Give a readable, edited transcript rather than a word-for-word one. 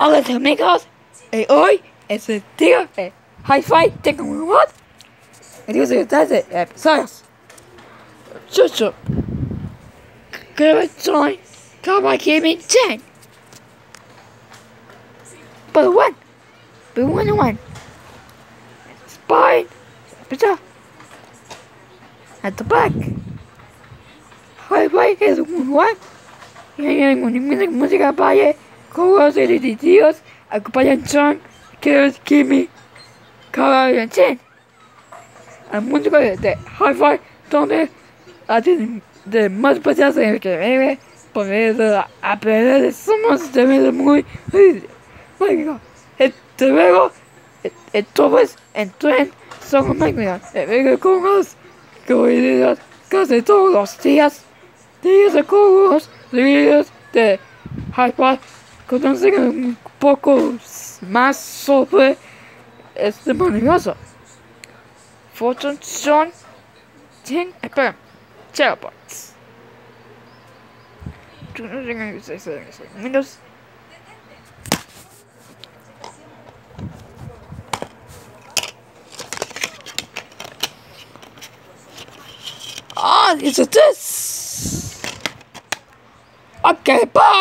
Hola amigos, hoy es el día de Hi-Fi Tecnología. El día de ustedes episodios. Chucho, que soy Kawaii Gaming 10. But one. Spine, picture, at the back. Hi-Fi es one. Y hay música para juegos editivos, acompañan son que Kimi Kawaii 10. La música de Hi-Fi donde de más pesadas en el que vive, por eso aprender somos también muy mágico. Luego, entonces, en tren, somos mágicos. Vengo con los comidas casi todos los días. Días de juegos, días de Hi-Fi, conocen un poco más sobre este maravilloso. Fortune son 10 terabytes. Windows. Is it this? Okay, bye.